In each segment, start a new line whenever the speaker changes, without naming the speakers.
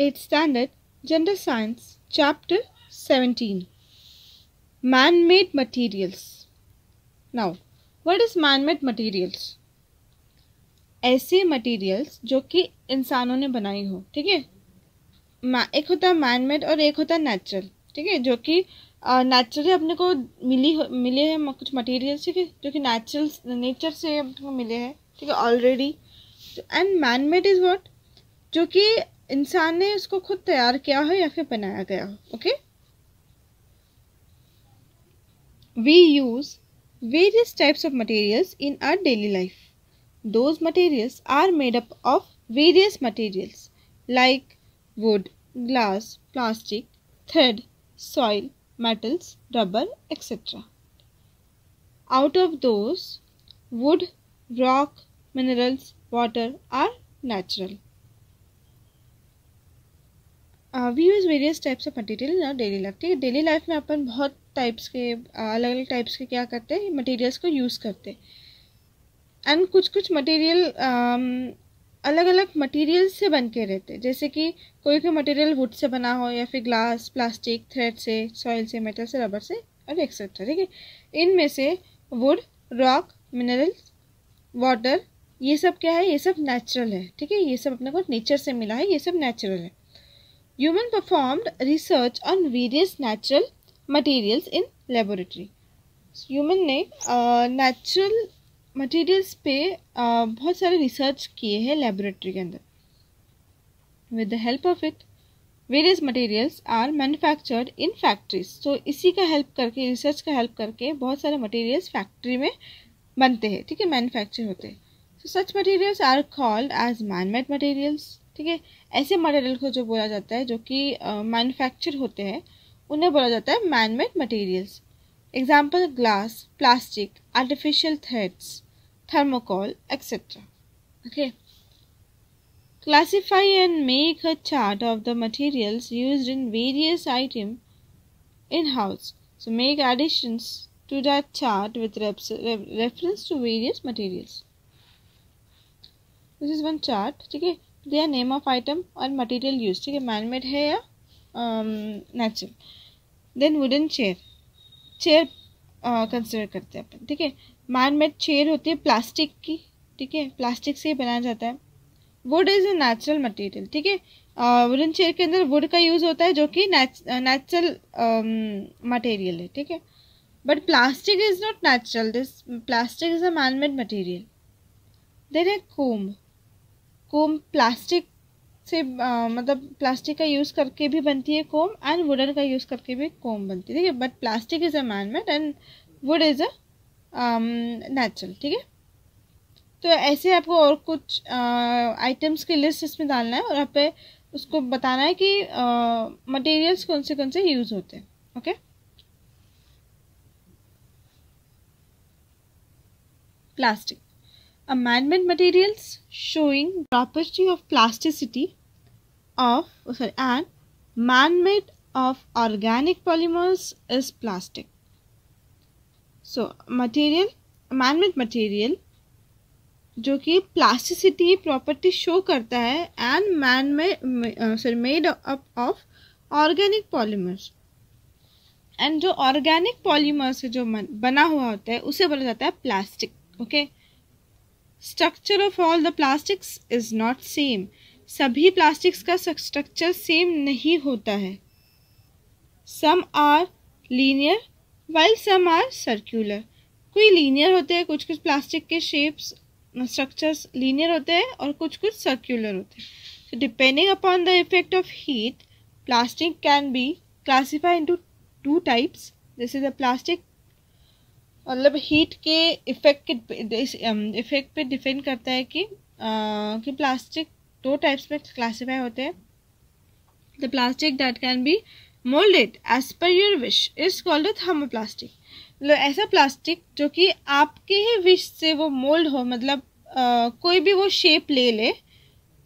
8th Standard, General Science, Chapter 17, Man-Made Materials. Now, what is man-made materials? ऐसे materials जो कि इंसानों ने बनाई हो, ठीक है। एक होता है मैन मेड और एक होता है नेचुरल, ठीक है, जो कि नेचुरली अपने को मिले हैं कुछ मटेरियल्स, ठीक है, जो कि नेचर से अपने को मिले हैं, ठीक है, already. And man made is what, जो कि इंसान ने उसको खुद तैयार किया हो या फिर बनाया गया हो। Okay, we use various types of materials in our daily life. Those materials are made up of various materials like wood, glass, plastic, thread, soil, metals, rubber, etc. Out of those, wood, rock, minerals, water are natural. We use various types of material in our daily life. ठीक है, daily life में अपन बहुत types के अलग अलग types के क्या करते हैं, मटेरियल्स को यूज़ करते हैं। एंड कुछ मटेरियल अलग अलग मटेरियल से बन के रहते हैं, जैसे कि कोई मटेरियल वुड से बना हो या फिर ग्लास, प्लास्टिक, थ्रेड से, सॉइल से, मेटल से, रबर से और एक्सेट्रा, ठीक है। इनमें से वुड, रॉक, मिनरल्स, वाटर, ये सब क्या है, ये सब नेचुरल है, ठीक है, ये सब अपने को नेचर से मिला है, ये सब नेचुरल है। Human performed research on various natural materials in laboratory. Human ने नेचुरल मटेरियल्स पे बहुत सारे रिसर्च किए हैं लेबोरेटरी के अंदर. With the help of it various materials are manufactured in factories. तो इसी का हेल्प करके, रिसर्च का हेल्प करके बहुत सारे मटेरियल्स फैक्ट्री में बनते हैं, ठीक है, मैन्युफैक्चर होते हैं. So such materials are called as man made materials, ठीक है। ऐसे मटेरियल को जो बोला जाता है जो कि मैन्युफैक्चर होते हैं, उन्हें बोला जाता है man made materials. Example: glass, plastic, artificial threads, thermocol, etc. Okay. Classify and make a chart of the materials used in various items in house. So make additions to that chart with reference to various materials. This is one chart, ठीक है. Their name of item और material used, ठीक है, man made है या natural. Then wooden chair, chair consider करते हैं अपन, ठीक है. मैन मेड चेयर होती है प्लास्टिक की, ठीक है, प्लास्टिक से ही बनाया जाता है. Would is a natural material, ठीक है. वुडन चेयर के अंदर वुड का यूज होता है जो कि नेचुरल मटेरियल है, ठीक है. But plastic is not natural, this plastic is a man made material. Then है कोम प्लास्टिक से मतलब प्लास्टिक का यूज़ करके भी बनती है कोम, एंड वुडन का यूज़ करके भी कोम बनती है, ठीक है. But plastic is a man made and would is a natural, ठीक है. तो ऐसे आपको और कुछ आइटम्स की लिस्ट इसमें डालना है और आप पे उसको बताना है कि मटेरियल्स कौन से यूज़ होते हैं. Okay, plastic, a man-made materials showing property of plasticity and man-made of organic polymers is plastic. So man-made material जो कि प्लास्टिसिटी प्रॉपर्टी शो करता है and made up of organic polymers. And जो organic polymer से जो बना हुआ होता है उसे बोला जाता है plastic. Okay, structure of all the plastics is not same. सभी प्लास्टिक्स का स्ट्रक्चर सेम नहीं होता है. Some are linear while some are circular. कोई लीनियर होते हैं, कुछ प्लास्टिक के शेप्स स्ट्रक्चर्स लीनियर होते हैं और कुछ सर्कुलर होते हैं. So depending upon the effect of heat, plastic can be classified into two types. This is a plastic, मतलब हीट के इफेक्ट पे डिपेंड करता है कि प्लास्टिक दो टाइप्स में क्लासीफाई होते हैं. The plastic that can be moulded as per your wish is called a thermoplastic. मतलब ऐसा प्लास्टिक जो कि आपके ही विश से वो मोल्ड हो, मतलब कोई भी वो शेप ले,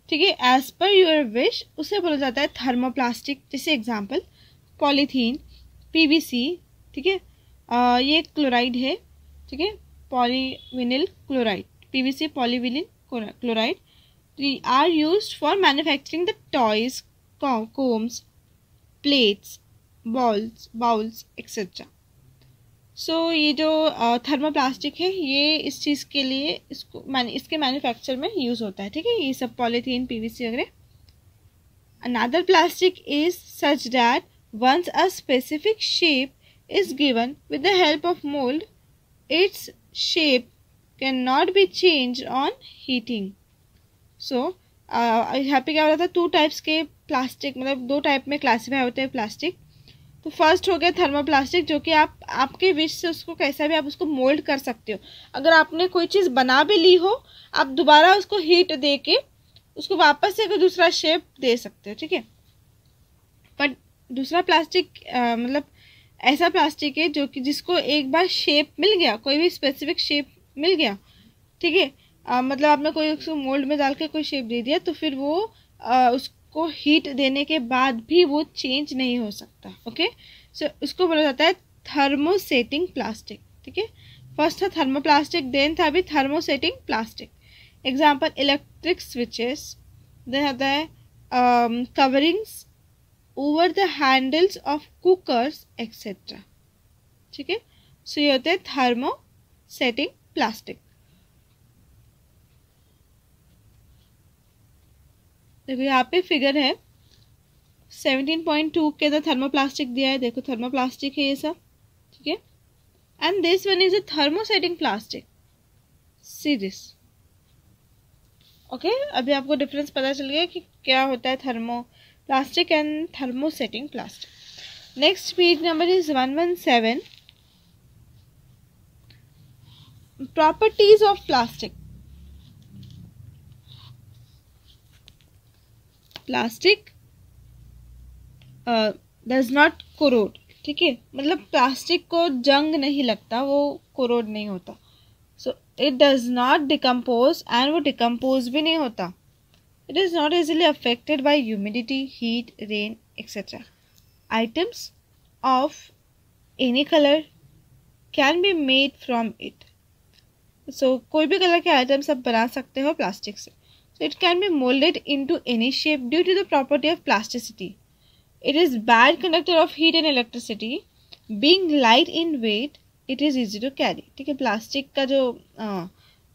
ठीक है, एज पर योर विश, उसे बोला जाता है थर्मोप्लास्टिक. जैसे एग्जाम्पल पॉलीथीन, PVC, ठीक है, ये क्लोराइड है, ठीक है, polyvinyl chloride, PVC polyvinyl chloride are used for manufacturing the toys, combs, plates, bowls etcetera. So ये जो थर्मोप्लास्टिक है ये इस चीज़ के लिए इसके मैन्युफैक्चर में यूज़ होता है. ठीक है, ये सब पॉलीथीन, पीवीसी वगैरह. Another plastic is such that once a specific shape is given with the help of mold, its shape cannot be changed on heating. So यहाँ पे क्या हो रहा था, 2 टाइप्स के प्लास्टिक, मतलब 2 टाइप में क्लासीफाई होते हैं प्लास्टिक. तो फर्स्ट हो गया थर्मोप्लास्टिक, जो कि आप आपके विश से उसको कैसा भी आप उसको मोल्ड कर सकते हो. अगर आपने कोई चीज़ बना भी ली हो, आप दोबारा उसको हीट दे के उसको वापस से कोई दूसरा शेप दे सकते हो. ठीक है. बट दूसरा प्लास्टिक मतलब ऐसा प्लास्टिक है जो कि जिसको एक बार शेप मिल गया, कोई भी स्पेसिफिक शेप मिल गया. ठीक है, मतलब आपने कोई उसको मोल्ड में डाल के कोई शेप दे दिया, तो फिर वो उसको हीट देने के बाद भी वो चेंज नहीं हो सकता. ओके, सो उसको बोला जाता है थर्मोसेटिंग प्लास्टिक. ठीक है, फर्स्ट था थर्मोप्लास्टिक, देन था भी thermosetting plastic. Example electric switches, then आता है coverings over the handles of cookers etc. ठीक है, सो ये होते हैं थर्मोसेटिंग प्लास्टिक. देखो यहाँ पे फिगर है 17.2 के अंदर थर्मोप्लास्टिक दिया है. देखो थर्मोप्लास्टिक है ये सब. ठीक है, and this one is a thermosetting plastic. See this. Okay, अभी आपको डिफरेंस पता चल गया कि क्या होता है thermoplastic and thermosetting plastic. Next page number is 117. Properties of plastic. Plastic does not corrode. ठीक है, मतलब प्लास्टिक को जंग नहीं लगता, वो कोरोड नहीं होता. So it does not decompose, and वो डिकम्पोज भी नहीं होता. It is not easily affected by humidity, heat, rain, etc. Items of any color can be made from it. So कोई भी कलर के आइटम्स आप बना सकते हो प्लास्टिक से. So it can be molded into any shape due to the property of plasticity. It is bad conductor of heat and electricity. Being light in weight, it is easy to carry. ठीक है, plastic का जो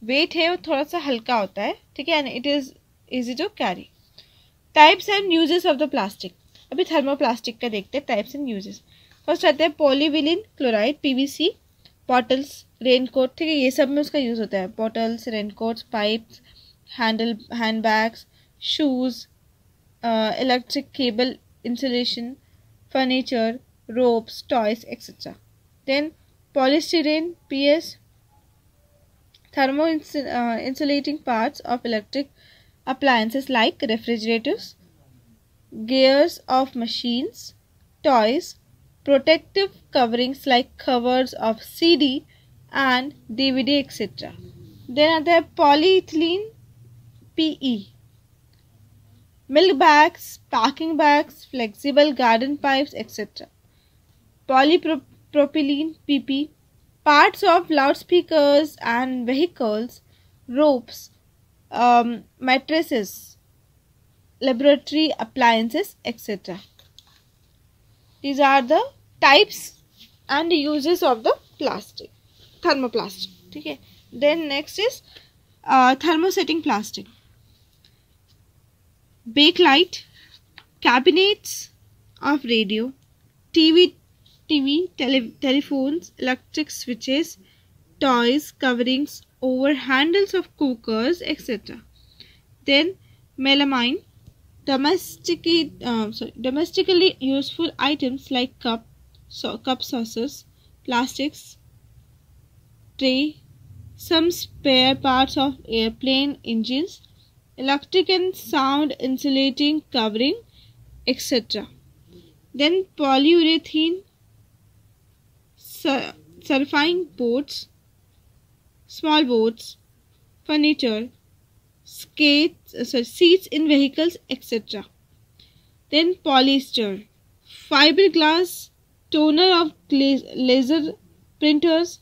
wait है वो थोड़ा सा हल्का होता है. ठीक है, and it is easy to carry. Types and uses of the plastic. अभी थर्मोप्लास्टिक का देखते हैं टाइप्स एंड यूजेस. फर्स्ट आते हैं polyvinyl chloride, PVC, bottles, raincoat. ठीक है, ये सब में उसका यूज़ होता है. Bottles, raincoats, pipes, hand bags, shoes, electric cable insulation, furniture, ropes, toys etcetera. Then polystyrene, PS, thermo insulating parts of electric appliances like refrigerators, gears of machines, toys, protective coverings like covers of CD and DVD etc. Then आता है polyethylene, PE, milk bags, packing bags, flexible garden pipes etc. Polypropylene, PP, parts of loudspeakers and vehicles, ropes, mattresses, laboratory appliances etc. These are the types and uses of the plastic, thermoplastic. ठीक है, then next is thermosetting plastic. Bakelite, cabinets of radio, telephones, electric switches, toys, coverings over handles of cookers, etc. Then melamine, domestically useful items like cup saucers, plastics, tray, some spare parts of airplane engines, electric and sound insulating covering, etc. Then polyurethane, surfing boats, small boats, furniture, seats in vehicles, etc. Then polyester, fiberglass, toner of laser printers,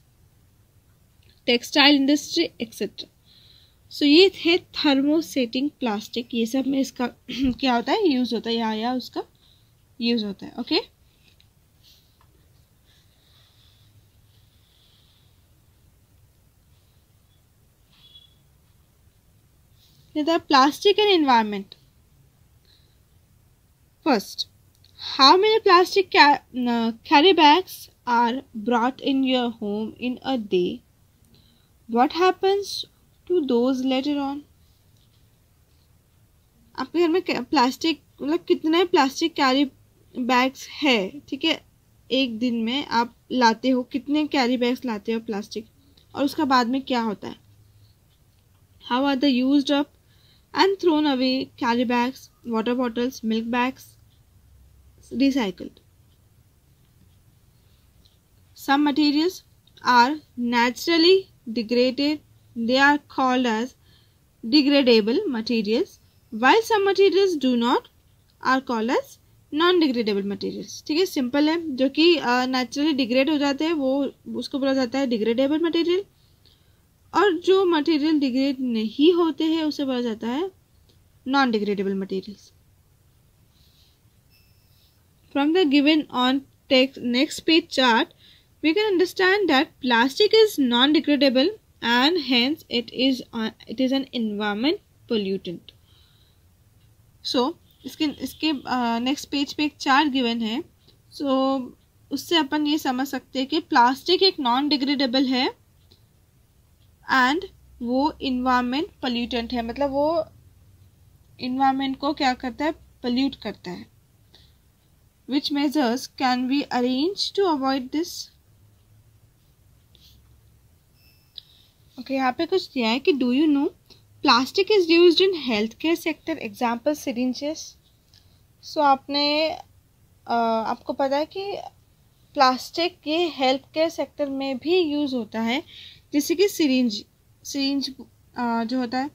textile industry, etc. सो ये थे thermosetting plastic, ये सब में इसका क्या होता है, use होता है, या उसका यूज़ होता है। Okay, the plastic and environment. First, how many plastic carry bags are brought in your home in a day? What happens to those later on? आपके घर में प्लास्टिक मतलब कितने प्लास्टिक कैरी बैग्स है, ठीक है, एक दिन में आप लाते हो, कितने कैरी बैग्स लाते हो प्लास्टिक, और उसका बाद में क्या होता है? How are the used up and thrown away carry bags, water bottles, milk bags recycled? Some materials are naturally degraded. They are called as degradable materials, while some materials do not, are called as non-degradable materials. ठीक है, simple है, जो कि naturally degrade हो जाते हैं वो उसको बोला जाता है डिग्रेडेबल मटेरियल, और जो मटेरियल डिग्रेड नहीं होते हैं उसे बोला जाता है non degradable materials. From the given on next page chart, we can understand that plastic is non-degradable and hence it is an environment pollutant. So इसके नेक्स्ट पेज पे एक चार्ट गिवन है. सो उससे अपन ये समझ सकते हैं कि प्लास्टिक एक नॉन डिग्रेडेबल है एंड वो इन्वायरमेंट पोल्यूटेंट है, मतलब वो इन्वायरमेंट को क्या करता है, पोल्यूट करता है. Which measures can we arrange to avoid this? Okay, यहाँ पे कुछ दिया है कि do you know plastic is used in health care sector, example syringes. So आपको पता है कि प्लास्टिक ये हेल्थ केयर सेक्टर में भी यूज़ होता है, जैसे कि सिरिंज जो होता है,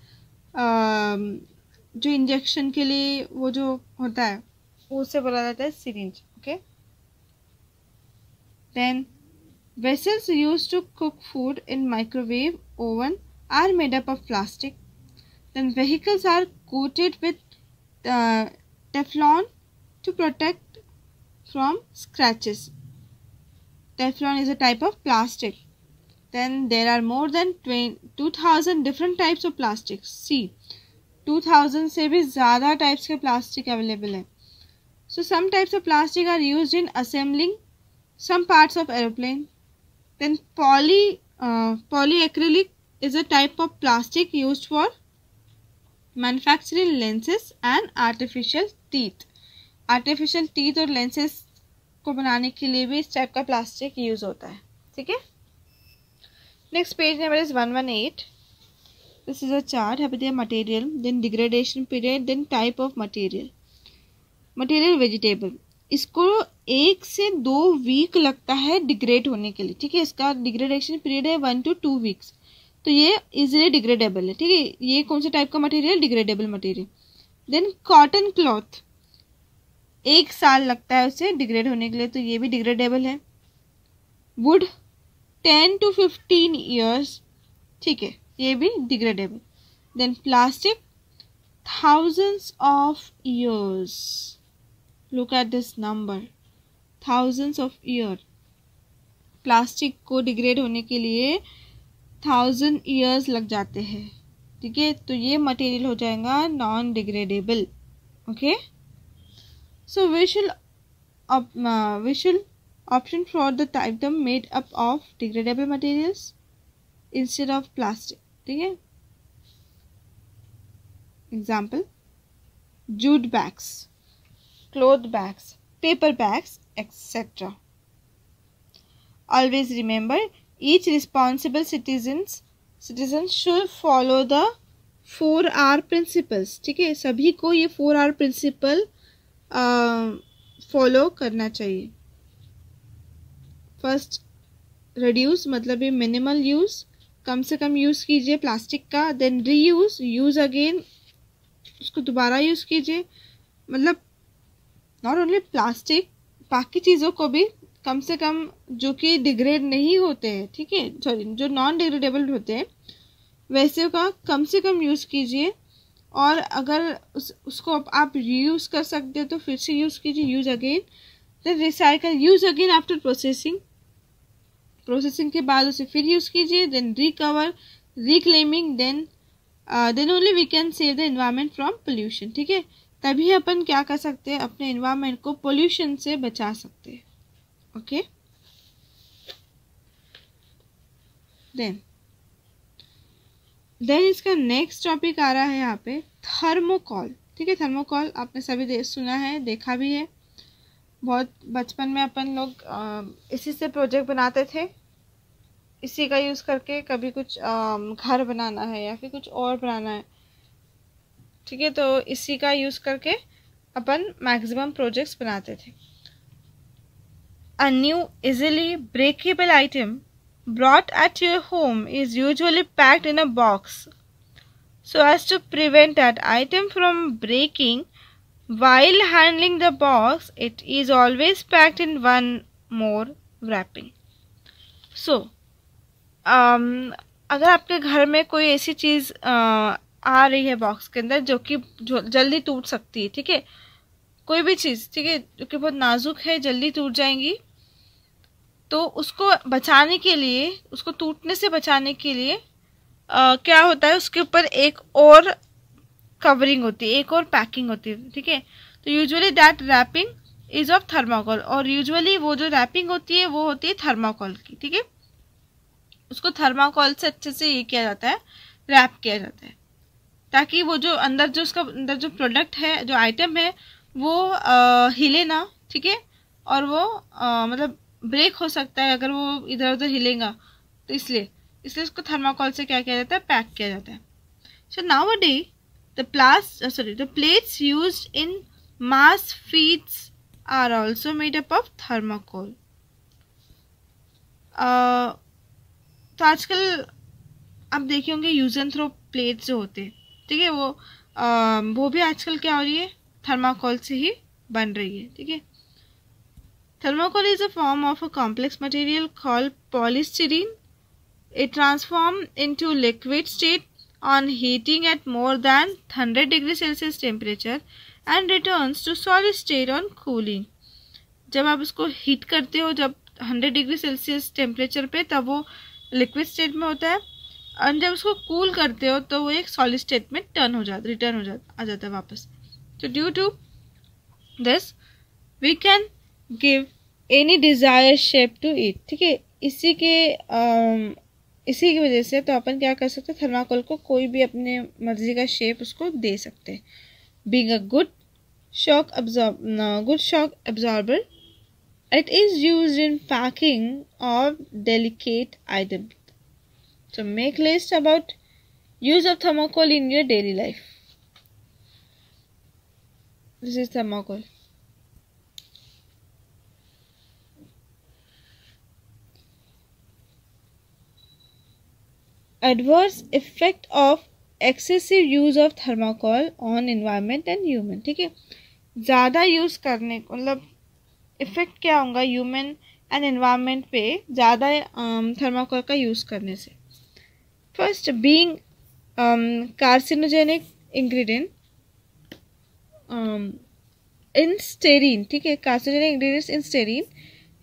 जो इंजेक्शन के लिए वो जो होता है उसे बोला जाता है syringe. Okay, then vessels used to cook food in microwave oven are made up of plastic. Then vehicles are coated with Teflon to protect from scratches. Teflon is a type of plastic. Then there are more than 2,000 different types of plastics. See, 2,000 से भी ज़्यादा types के plastic available है. So some types of plastic are used in assembling some parts of aeroplane. Then polyacrylic is a type of plastic used for manufacturing lenses and artificial teeth. Artificial teeth और lenses को बनाने के लिए भी इस type का plastic use होता है. ठीक है, next page number is 118. This is a chart. यहाँ पे दिया material, then degradation period, then type of material. Material vegetable, इसको 1 से 2 वीक लगता है डिग्रेड होने के लिए. ठीक है, इसका डिग्रेडेशन पीरियड है 1 to 2 वीक्स. तो ये इजीली डिग्रेडेबल है. ठीक है, ये कौन से टाइप का material, degradable material. Then cotton cloth 1 साल लगता है उसे डिग्रेड होने के लिए, तो ये भी डिग्रेडेबल है. Wood 10 to 15 years. ठीक है, ये भी degradable. Then plastic thousands of years. Look at this number, thousands of year. Plastic को डिग्रेड होने के लिए 1000 ईयर्स लग जाते हैं. ठीक है, तो ये मटेरियल हो जाएगा non degradable. Okay, so we should option for the item made up of degradable materials instead of plastic. ठीक है, example jute bags, cloth bags, paper bags, etc. Always remember, each responsible citizen should follow the 4R principles. ठीक है, सभी को ये 4R principle follow करना चाहिए. First, reduce मतलब ये मिनिमल यूज, कम से कम यूज़ कीजिए प्लास्टिक का. देन रीयूज, यूज़ अगेन, उसको दोबारा यूज़ कीजिए. मतलब नॉट ओनली प्लास्टिक, बाकी चीज़ों को भी कम से कम जो कि डिग्रेड नहीं होते हैं, ठीक है, सॉरी जो नॉन डिग्रेडेबल होते हैं वैसे का कम से कम यूज़ कीजिए, और अगर उसको आप रीयूज़ कर सकते हो तो फिर से यूज़ कीजिए, use again, then recycle, use again after processing के बाद उसे फिर यूज़ कीजिए, then recover, reclaiming, then only we can save the environment from pollution. ठीक है, तभी अपन क्या कर सकते हैं, अपने एनवायरनमेंट को पोल्यूशन से बचा सकते हैं। ओके, देन इसका नेक्स्ट टॉपिक आ रहा है यहाँ पे थर्मोकॉल। ठीक है, थर्मोकॉल आपने सभी सुना है, देखा भी है। बहुत बचपन में अपन लोग इसी से प्रोजेक्ट बनाते थे, इसी का यूज़ करके कभी कुछ घर बनाना है या फिर कुछ और बनाना है। ठीक है, तो इसी का यूज़ करके अपन मैक्सिमम प्रोजेक्ट्स बनाते थे। A new easily breakable item brought at your home is usually packed in a box so as to prevent that item from breaking. While handling the box, it is always packed in one more wrapping. So, अगर आपके घर में कोई ऐसी चीज़ आ रही है box के अंदर जो कि जल्दी टूट सकती है, ठीक है, कोई भी चीज़, ठीक है, जो कि बहुत नाजुक है, जल्दी टूट जाएंगी, तो उसको बचाने के लिए, उसको टूटने से बचाने के लिए क्या होता है, उसके ऊपर एक और कवरिंग होती है, एक और पैकिंग होती है। ठीक है, तो usually that wrapping is of thermocol, और यूजुअली वो जो रैपिंग होती है वो होती है थर्माकोल की। ठीक है, उसको थर्माकोल से अच्छे से ये किया जाता है, रैप किया जाता है, ताकि वो जो अंदर जो उसका अंदर जो प्रोडक्ट है, जो आइटम है, वो हिले ना। ठीक है, और वो मतलब ब्रेक हो सकता है अगर वो इधर उधर हिलेगा, तो इसलिए उसको थर्माकोल से क्या किया जाता है, पैक किया जाता है। So nowadays the plates used in mass feeds are also made up of thermocol. तो आजकल आप देखे होंगे यूज एंड थ्रो प्लेट्स जो होते हैं, ठीक है, वो भी आजकल क्या हो रही है, थर्माकोल से ही बन रही है। ठीक है, thermocol is a form of a complex material called polystyrene. It transforms into liquid state on heating at more than 100 degrees Celsius temperature and returns to solid state on cooling. जब आप इसको heat करते हो, जब 100 degree Celsius temperature पे, तब वो liquid state में होता है, और जब उसको कूल करते हो तो वो एक सॉलिड स्टेट में रिटर्न आ जाता है वापस। तो due to this we can give any desire shape to it. ठीक है, इसी की वजह से तो अपन क्या कर सकते हैं, थर्माकोल को कोई भी अपने मर्जी का शेप उसको दे सकते हैं। Being a good shock absorber, it is used in packing of delicate items. So make list about use of thermocol in your daily life. This is thermocol. Adverse effect of excessive use of thermocol on environment and human. ठीक है, ज़्यादा use करने को मतलब effect क्या होगा human and environment पे ज़्यादा थर्माकोल का यूज़ करने से। First, being carcinogenic ingredient in styrene. ठीक है, carcinogenic ingredients in styrene,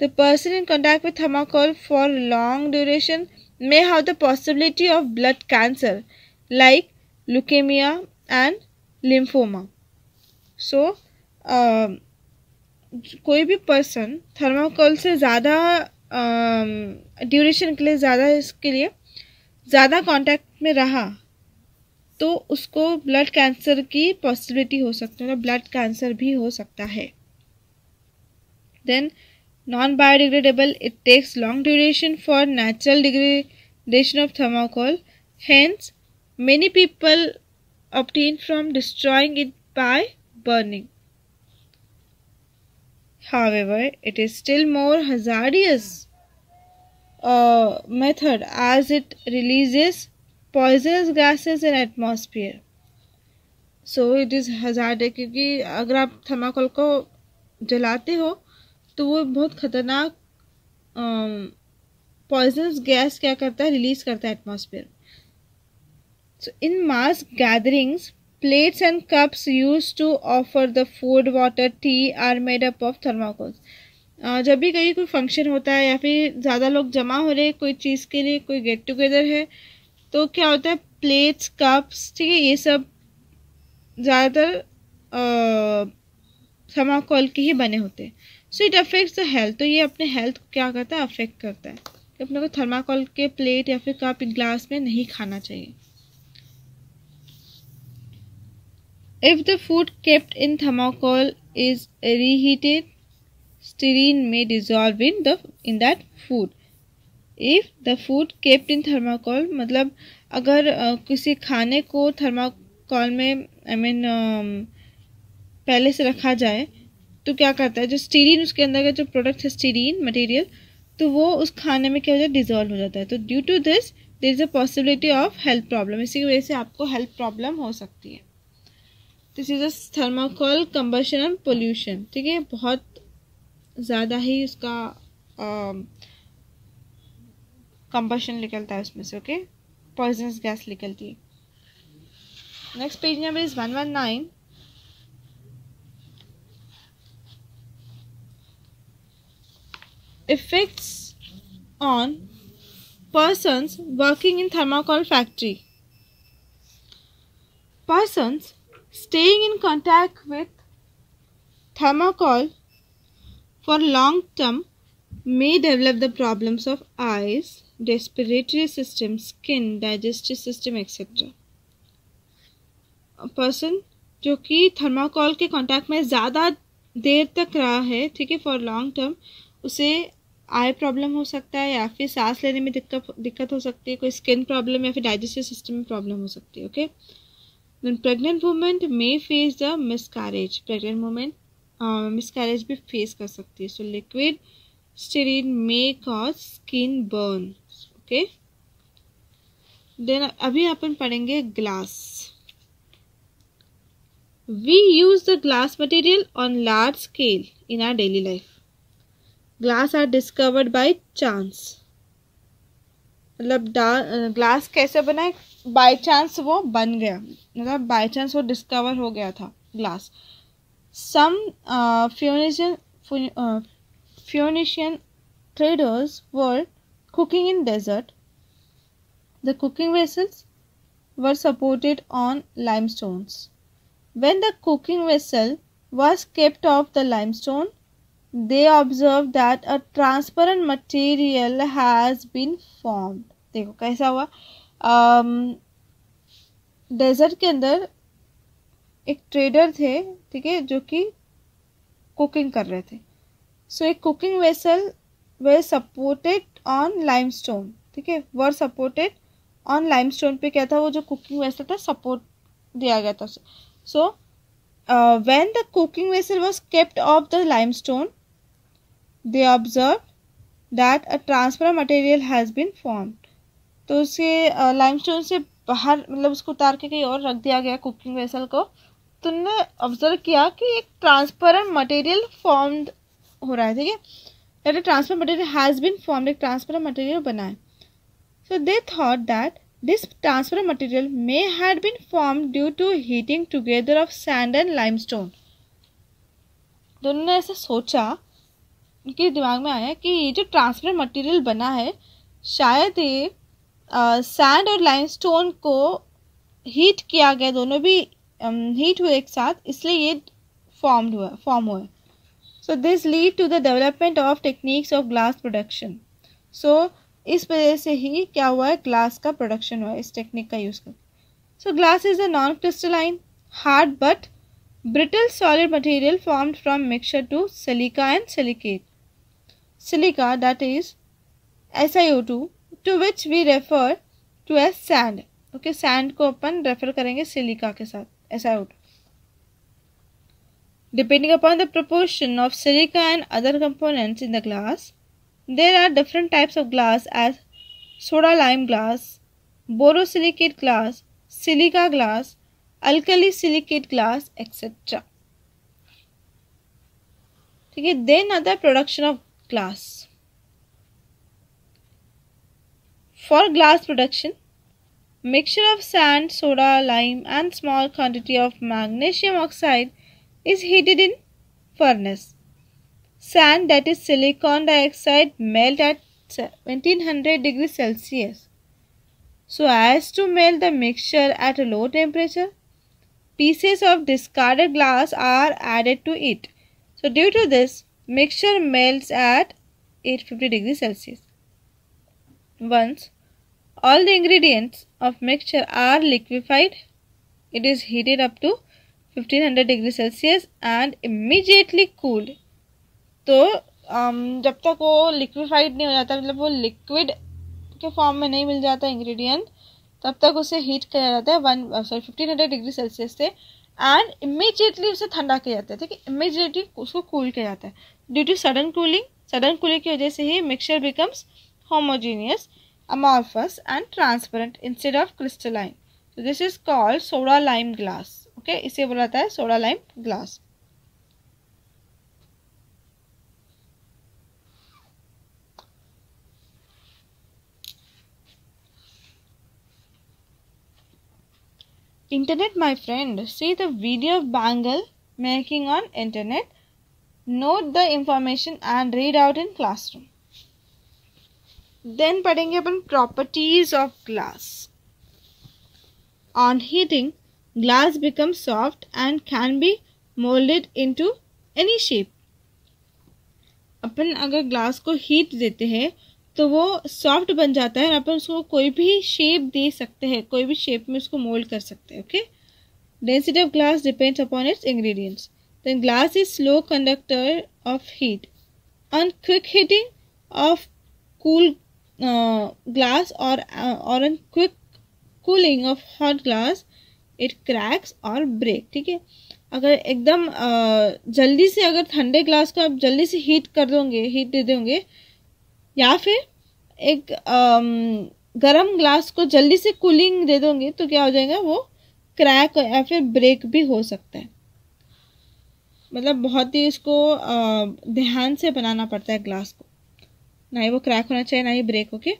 the person in contact with thermocol for long duration may have the possibility of blood cancer like leukemia and lymphoma. So कोई भी person thermocol से ज़्यादा duration के लिए, इसके लिए ज़्यादा कांटेक्ट में रहा तो उसको ब्लड कैंसर की पॉसिबिलिटी हो सकती है, ब्लड कैंसर भी हो सकता है। Then non-biodegradable, it takes long duration for natural degradation of thermocol. Hence, many people obtain from destroying it by burning. However, it is still more hazardous method as it releases poisonous gases in atmosphere. So it is hazardous क्योंकि अगर आप thermocol को जलाते हो तो वो बहुत खतरनाक पॉइजनस गैस क्या करता है, रिलीज करता है atmosphere. So in mass gatherings, plates and cups used to offer the food, water, tea are made up of thermocols. जब भी कहीं कोई फंक्शन होता है या फिर ज़्यादा लोग जमा हो रहे हैं कोई चीज़ के लिए, कोई गेट टुगेदर है, तो क्या होता है, प्लेट्स, कप्स, ठीक है, ये सब ज़्यादातर थर्माकोल के ही बने होते हैं. So it affects the health. तो ये अपने हेल्थ को क्या करता है, अफेक्ट करता है. तो अपने को थर्माकोल के प्लेट या फिर कप ग्लास में नहीं खाना चाहिए. If the food kept in thermocol is reheated, styrene may dissolve in that food. If the food kept in thermocol, मतलब अगर किसी खाने को थर्माकोल में पहले से रखा जाए तो क्या करता है, जो स्टीरीन उसके अंदर का जो प्रोडक्ट है, स्टीरीन मटेरियल, तो वो उस खाने में क्या हो जाता है, डिजोल्व हो जाता है. तो due to this there is a possibility of health problem. इसी की वजह से आपको हेल्थ प्रॉब्लम हो सकती है. This is a thermocol combustion and pollution. ठीक है, बहुत ज़्यादा ही उसका कंबशन निकलता है उसमें से. ओके, पॉइजनस गैस निकलती है. Next page number is 119. Effects on persons working in thermocol factory. Persons staying in contact with thermocol for long term may develop the problems of eyes, respiratory system, skin, digestive system, etc. Person जो कि thermocol के contact में ज़्यादा देर तक रहा है, ठीक है, फॉर लॉन्ग टर्म, उसे आई प्रॉब्लम हो सकता है या फिर सांस लेने में दिक्कत हो सकती है, कोई स्किन प्रॉब्लम या फिर डाइजेस्टिव सिस्टम में प्रॉब्लम हो सकती है. Okay, then pregnant women may face the miscarriage. Pregnant women miscarriage भी फेस कर सकती है. So liquid styrene may cause skin burn. Okay, then अभी अपन पढ़ेंगे glass. We use the glass material on large scale in our daily life. Glass are discovered by chance. मतलब glass कैसे बना है, बाय चांस वो बन गया, मतलब बाय चांस वो डिस्कवर हो गया था glass. Some Phoenician traders were cooking in desert. The cooking vessels were supported on limestones. When the cooking vessel was kept off the limestone, they observed that a transparent material has been formed. देखो कैसा हुआ, desert के अंदर एक trader थे, ठीक है, जो कि कुकिंग कर रहे थे. सो एक cooking vessel way supported on limestone. ठीक है, वर सपोर्टेड ऑन लाइमस्टोन पे क्या था, वो जो कुकिंग वेसल था सपोर्ट दिया गया था. So, when the cooking vessel was kept off the limestone, they observed that a transparent material has been formed. तो उसे लाइमस्टोन से बाहर, मतलब उसको उतार के कहीं और रख दिया गया कुकिंग वेसल को, तो उन्होंने ऑब्जर्व किया कि एक ट्रांसपेरेंट मटेरियल फॉर्म्ड हो रहा है. ठीक है, that transparent material has been formed, एक ट्रांसपेरेंट मटेरियल बना है. So they thought that this transparent material may had been formed due to heating together of sand and limestone. तो उन्होंने ऐसा सोचा, उनके दिमाग में आया कि ये जो ट्रांसपेरेंट मटेरियल बना है, शायद ये सैंड और लाइमस्टोन को हीट किया गया, दोनों भी हीट हुए एक साथ, इसलिए ये फॉर्म हुआ. So this lead to the development of techniques of glass production. So इस वजह से ही क्या हुआ है, ग्लास का प्रोडक्शन हुआ है इस टेक्निक का यूज़ कर. So glass is a non crystalline, hard but brittle solid material formed from mixture to silica and silicate. Silica that is SiO2 to which we refer to as sand. Okay, sand को अपन refer करेंगे silica के साथ, SiO2. Depending upon the proportion of silica and other components in the glass, there are different types of glass as soda lime glass, borosilicate glass, silica glass, alkali silicate glass, etc. ठीक है, then other production of glass. For glass production, Mixture of sand, soda, lime and small quantity of magnesium oxide is heated in furnace. Sand, that is silicon dioxide, melt at 1700 degrees Celsius. So as to melt the mixture at a low temperature, pieces of discarded glass are added to it. So due to this, mixture melts at 850 degrees Celsius. Once all the ingredients of mixture are liquefied, it is heated up to 1500 degrees Celsius and immediately cooled. तो जब तक वो liquefied नहीं हो जाता, मतलब वो liquid के फॉर्म में नहीं मिल जाता इंग्रेडिएंट, तब तक उसे हीट किया जाता है 1500 डिग्री सेल्सियस से एंड इमीडिएटली उसे ठंडा किया जाता है. ठीक है, इमीडिएटली उसको कूल किया जाता है. ड्यू टू सडन कूलिंग की वजह से ही mixture becomes homogeneous, amorphous and transparent instead of crystalline. So this is called soda lime glass. Okay, इसे बोला जाता है soda lime glass. Internet, my friend. See the video of bangle making on internet. Note the information and read out in classroom. Then पढ़ेंगे अपन properties of glass. On heating, glass becomes soft and can be molded into any shape. अपन अगर glass को heat देते हैं तो वो soft बन जाता है और अपन उसको कोई भी शेप दे सकते हैं, कोई भी शेप में उसको मोल्ड कर सकते हैं. Okay, density of glass depends upon its ingredients. Then glass is slow conductor of heat. On quick heating of cool glass or on quick cooling of hot glass, it cracks or break. ठीक है, अगर एकदम जल्दी से अगर ठंडे glass को आप जल्दी से हीट दे दोगे या फिर एक गरम ग्लास को जल्दी से कूलिंग दे दोगे तो क्या हो जाएगा, वो क्रैक या फिर ब्रेक भी हो सकता है. मतलब बहुत ही इसको ध्यान से बनाना पड़ता है ग्लास को, ना ही वो क्रैक होना चाहिए ना ही break. Okay,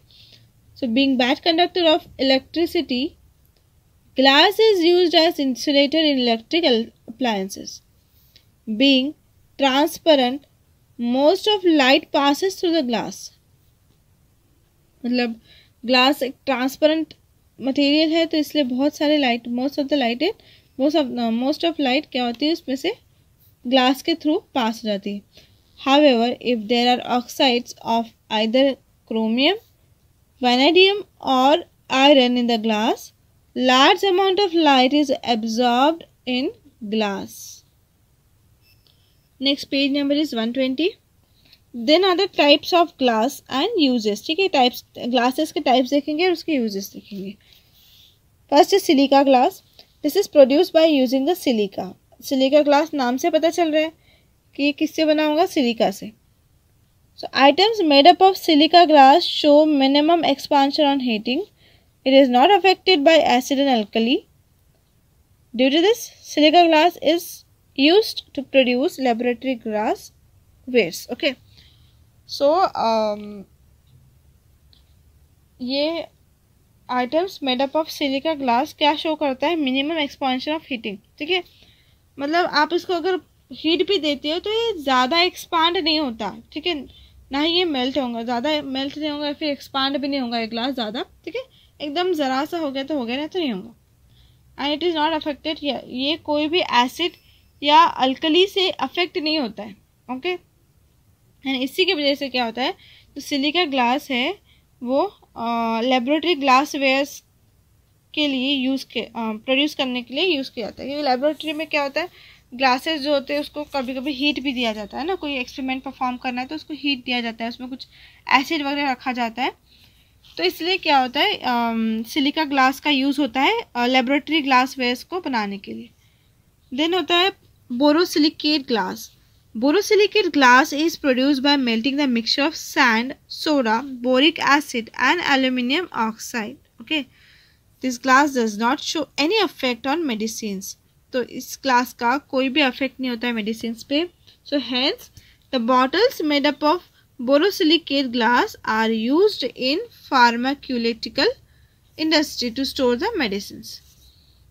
so being bad conductor of electricity, glass is used as insulator in electrical appliances. Being transparent, most of light passes through the glass. मतलब ग्लास एक ट्रांसपेरेंट मटेरियल है तो इसलिए बहुत सारे लाइट, मोस्ट ऑफ लाइट क्या होती है उसमें से ग्लास के थ्रू पास हो जाती है. However, if there are oxides of either chromium, vanadium or iron in the glass, large amount of light is absorbed in glass. Next page number is 120. Then other types of glass and uses. ठीक है, types glasses के types देखेंगे और उसके uses देखेंगे. First is silica glass. This is produced by using the silica. Silica glass नाम से पता चल रहा है कि ये किससे बना होगा, सिलिका से. So items made up of silica glass show minimum expansion on heating. It is not affected by acid and alkali. Due to this, silica glass is used to produce laboratory glass wares. Okay, so ये items made up of silica glass क्या show करता है, minimum expansion of heating. ठीक है, मतलब आप इसको अगर हीट भी देते हो तो ये ज़्यादा एक्सपांड नहीं होता. ठीक है, ना ही ये मेल्ट होगा, ज़्यादा मेल्ट नहीं होगा, फिर एक्सपांड भी नहीं होगा ये ग्लास ज़्यादा. ठीक है, एकदम ज़रा सा हो गया तो हो गया, नहीं तो नहीं होगा. And it is not affected, ये कोई भी एसिड या अल्कली से अफेक्ट नहीं होता है. ओके, एंड इसी की वजह से क्या होता है, जो सिलिका ग्लास है वो लेबोरेटरी ग्लास वेयर्स के लिए प्रोड्यूस करने के लिए यूज़ किया जाता है. क्योंकि लेबोरेटरी में क्या होता है, ग्लासेस जो होते हैं उसको कभी कभी हीट भी दिया जाता है ना, कोई एक्सपेरिमेंट परफॉर्म करना है तो उसको हीट दिया जाता है, उसमें कुछ एसिड वगैरह रखा जाता है. तो इसलिए क्या होता है, सिलिका ग्लास का यूज़ होता है लेबोरेटरी ग्लास वेयर्स को बनाने के लिए. देन होता है borosilicate glass. Borosilicate glass is produced by melting the mixture of sand, soda, boric acid and aluminium oxide. Okay, this glass does not show any affect on medicines. तो इस glass का कोई भी अफेक्ट नहीं होता है मेडिसिन पे. So hence the bottles made up of borosilicate glass are used in pharmaceutical industry to store the medicines.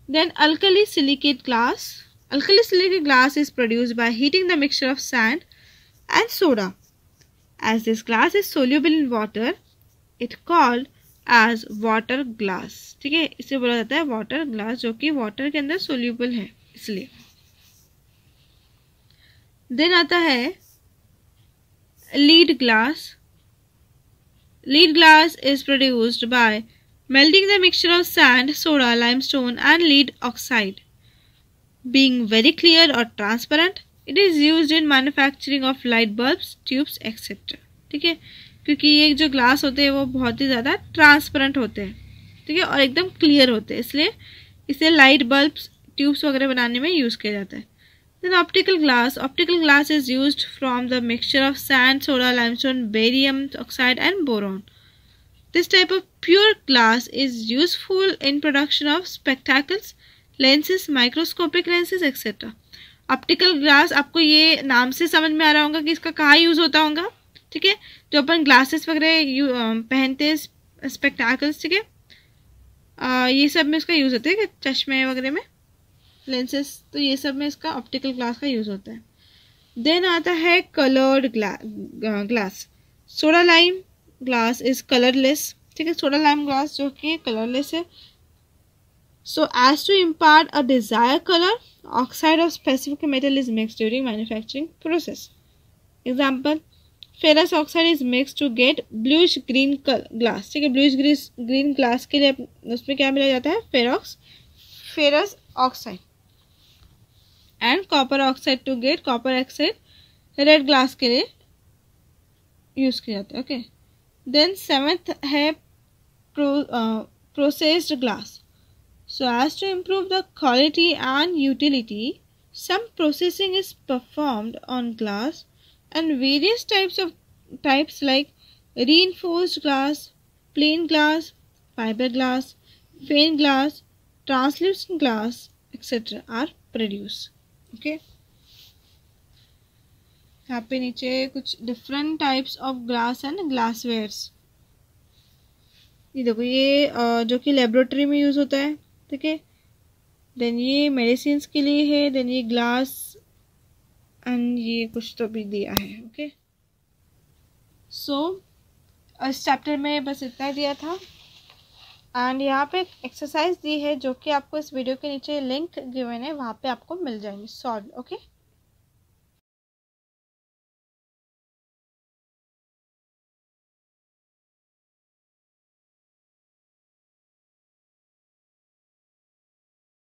Then alkali silicate glass. Alkali silicate glass is produced by heating the mixture of sand and soda. As this glass is soluble in water, it called as water glass. ठीक है, इसे बोला जाता है water glass, जो कि water के अंदर soluble है इसलिए. Then आता है lead glass. Lead glass is produced by melting the mixture of sand, soda, limestone and lead oxide. Being very clear or transparent, it is used in manufacturing of light bulbs, tubes, etc. ठीक है, क्योंकि ये जो glass होते हैं वो बहुत ही ज़्यादा ट्रांसपेरेंट होते हैं, ठीक है, और एकदम क्लियर होते हैं, इसलिए इसे लाइट बल्ब्स, ट्यूब्स वगैरह बनाने में यूज़ किया जाता है. Then optical glass. Optical glass is used from the mixture of sand, soda, limestone, barium oxide and boron. This type of pure glass is useful in production of spectacles, lenses, microscopic lenses, etc. Optical glass आपको ये नाम से समझ में आ रहा होगा कि इसका कहाँ यूज़ होता होगा, ठीक है, जो अपन ग्लासेस वगैरह पहनते हैं, स्पेक्टाकल्स, ठीक है, ये सब में इसका यूज़ होता है, चश्मे वगैरह में, लेंसेस, तो ये सब में इसका ऑप्टिकल ग्लास का यूज़ होता है. देन आता है coloured glass. Soda lime glass is colourless, ठीक है, सोडा लाइम ग्लास जो कि कलरलेस है. So as to impart a desired colour, oxide of specific metal is mixed during manufacturing process. Example, ferrous oxide is mix to get bluish green glass, ठीक है, bluish green glass के लिए उसमें क्या मिला जाता है, ferrous oxide. And copper oxide to get copper oxide red glass के लिए यूज किया जाता है. ओके. देन सेवेंथ है processed glass. So as to improve the quality and utility, some processing is performed on glass and various types like reinforced glass, plain glass, fiber glass, faint glass, translucent glass, etc. are produced. Okay. यहाँ पे नीचे कुछ different types of glass and glasswares. ये देखो, ये जो कि laboratory में यूज़ होता है, ठीक है. देन ये मेडिसिन के लिए है. देन ये ग्लास एंड ये कुछ तो भी दिया है. ओके. सो इस चैप्टर में बस इतना ही दिया था. एंड यहाँ पे एक्सरसाइज दी है जो कि आपको इस वीडियो के नीचे लिंक गिवन है, वहाँ पे आपको मिल जाएंगे सॉल्व. ओके.